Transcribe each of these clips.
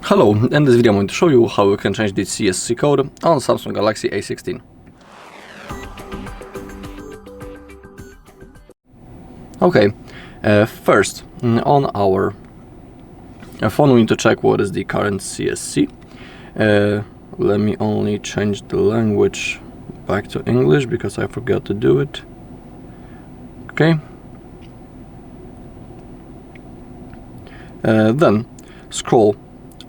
Hello, in this video I'm going to show you how you can change the CSC code on Samsung Galaxy A16. Okay, first, on our phone we need to check what is the current CSC. Let me only change the language back to English because I forgot to do it. Okay. Then scroll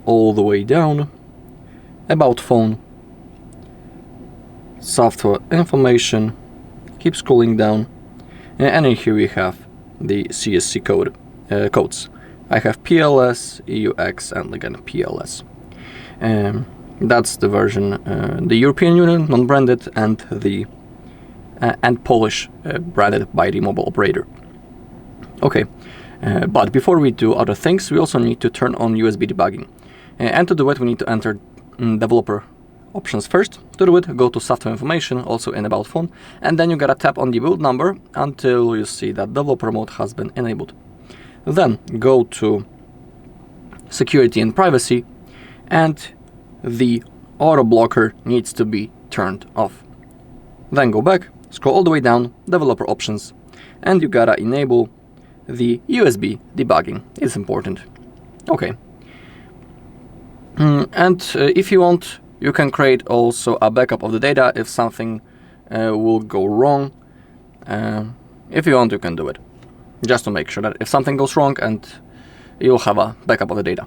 all the way down, about phone, software information, keep scrolling down, and in here we have the CSC codes. I have PLS, EUX, and again PLS. That's the version, the European Union non-branded and the and Polish branded by the mobile operator. Okay, but before we do other things, we also need to turn on USB debugging. And to do it, we need to enter developer options first. To do it, go to software information, also in about phone, and then you gotta tap on the build number until you see that developer mode has been enabled. Then go to security and privacy, and the auto blocker needs to be turned off. Then go back, scroll all the way down, developer options, and you gotta enable the USB debugging. It's important. Okay. And if you want, you can create also a backup of the data if something will go wrong. If you want, you can do it, just to make sure that if something goes wrong, and you'll have a backup of the data.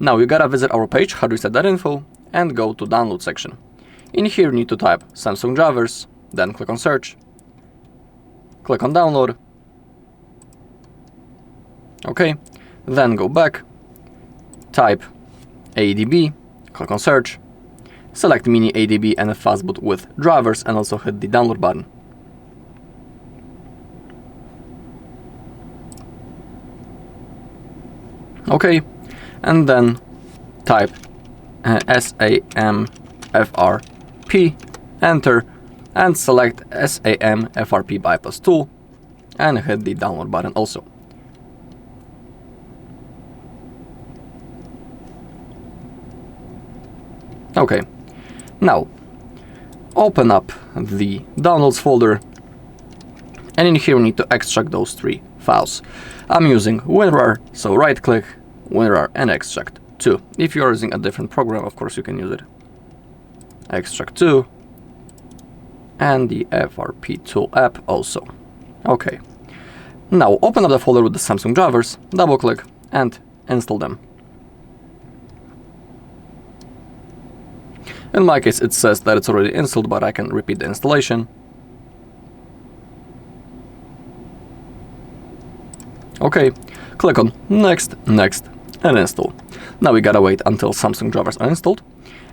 Now you gotta visit our page, HardReset.Info, and go to download section. In here you need to type Samsung drivers, then click on search, click on download. Okay, then go back, type ADB, click on search, select mini ADB and fastboot with drivers, and also hit the download button. Okay, and then type SAMFRP, enter, and select SAMFRP bypass tool, and hit the download button also. Okay, now open up the downloads folder, and in here we need to extract those three files. I'm using WinRAR, so right click, WinRAR, and extract to. If you're using a different program, of course you can use it. Extract to, and the FRP tool app also. Okay, now open up the folder with the Samsung drivers, double click, and install them. In my case, it says that it's already installed, but I can repeat the installation. Okay, click on next, next, and install. Now we gotta wait until Samsung drivers are installed.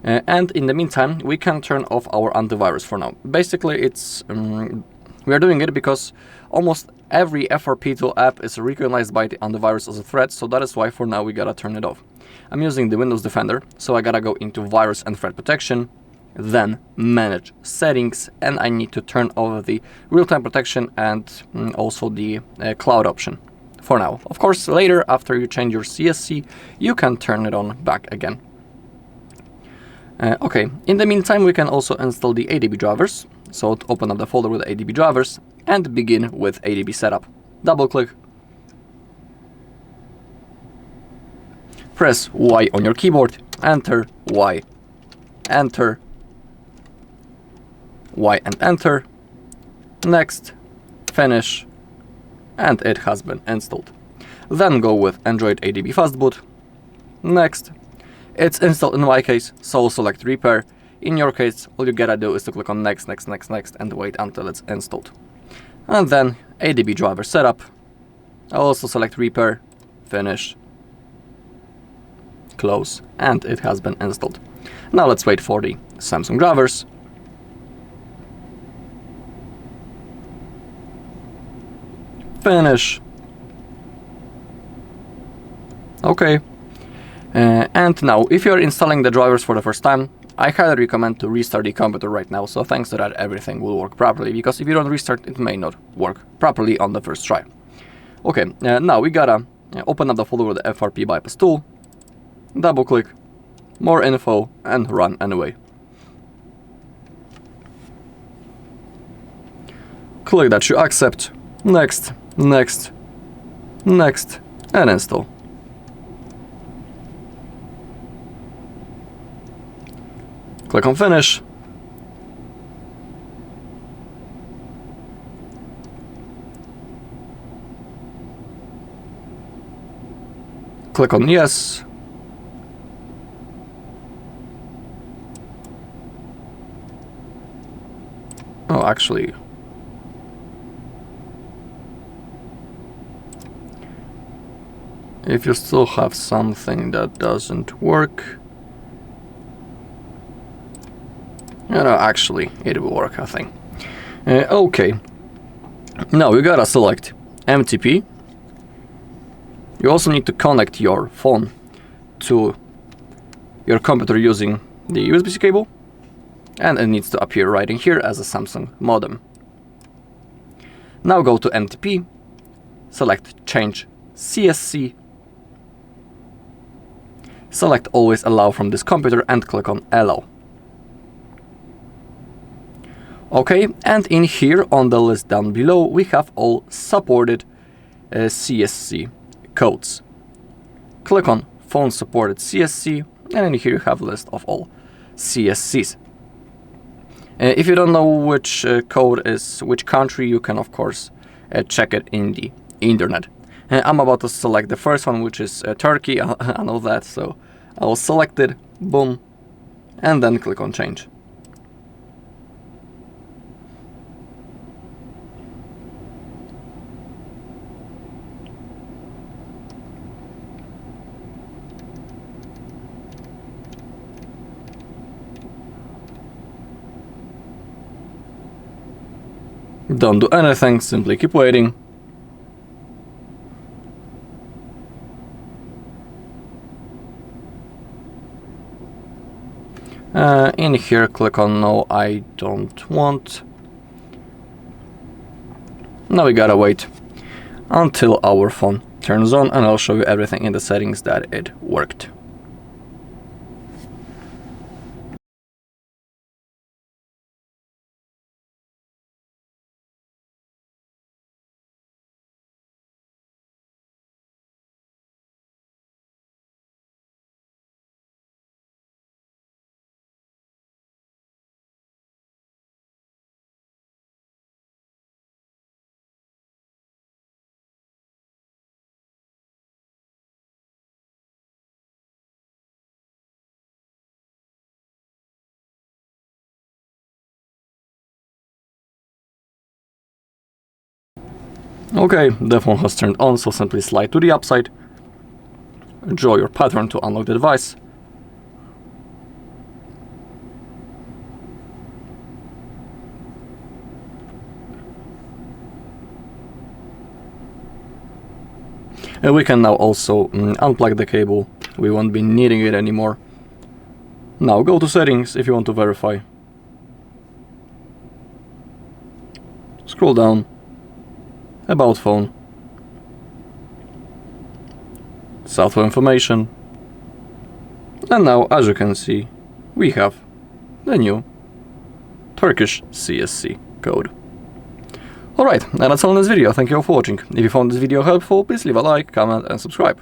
And in the meantime, we can turn off our antivirus for now. Basically, it's we are doing it because almost every FRP tool app is recognized by the antivirus as a threat, so that is why for now we gotta turn it off. I'm using the Windows Defender, so I gotta go into virus and threat protection, then manage settings, and I need to turn off the real-time protection and also the cloud option for now. Of course, later after you change your CSC, you can turn it on back again. Okay, in the meantime, we can also install the ADB drivers. So open up the folder with ADB drivers and begin with ADB setup. Double click. Press Y on your keyboard, enter, Y, enter, Y and enter, next, finish, and it has been installed. Then go with Android ADB fastboot, next, it's installed in my case, so select repair. In your case, all you gotta do is to click on next, next, next, next, and wait until it's installed. And then ADB driver setup, I'll also select repair, finish, close, and it has been installed. Now let's wait for the Samsung drivers. Finish. Okay. And now, if you're installing the drivers for the first time, I highly recommend to restart the computer right now, so thanks to that everything will work properly, because if you don't restart, it may not work properly on the first try. Okay, now we gotta open up the folder with the FRP bypass tool, double click, more info, and run anyway. Click that you accept, next, next, next, and install. Click on finish. Click on yes. Oh, actually, if you still have something that doesn't work, actually, it will work, I think. Okay, now you gotta select MTP. You also need to connect your phone to your computer using the USB-C cable, and it needs to appear right in here as a Samsung modem. Now go to MTP, select Change CSC, select Always Allow from this computer and click on Allow. Okay, and in here on the list down below we have all supported CSC codes. Click on Phone Supported CSC, and in here you have a list of all CSCs. If you don't know which code is which country, you can of course check it in the internet. I'm about to select the first one, which is Turkey. I know that, so I will select it, boom, and then click on change. Don't do anything, simply keep waiting. In here, click on no, I don't want. Now we gotta wait until our phone turns on, and I'll show you everything in the settings that it worked. Okay, the phone has turned on, so simply slide to the upside, draw your pattern to unlock the device, and we can now also unplug the cable. We won't be needing it anymore. Now go to settings if you want to verify. Scroll down, about phone, software information, and now as you can see we have the new Turkish CSC code. Alright, and that's all in this video. Thank you all for watching. If you found this video helpful, please leave a like, comment and subscribe.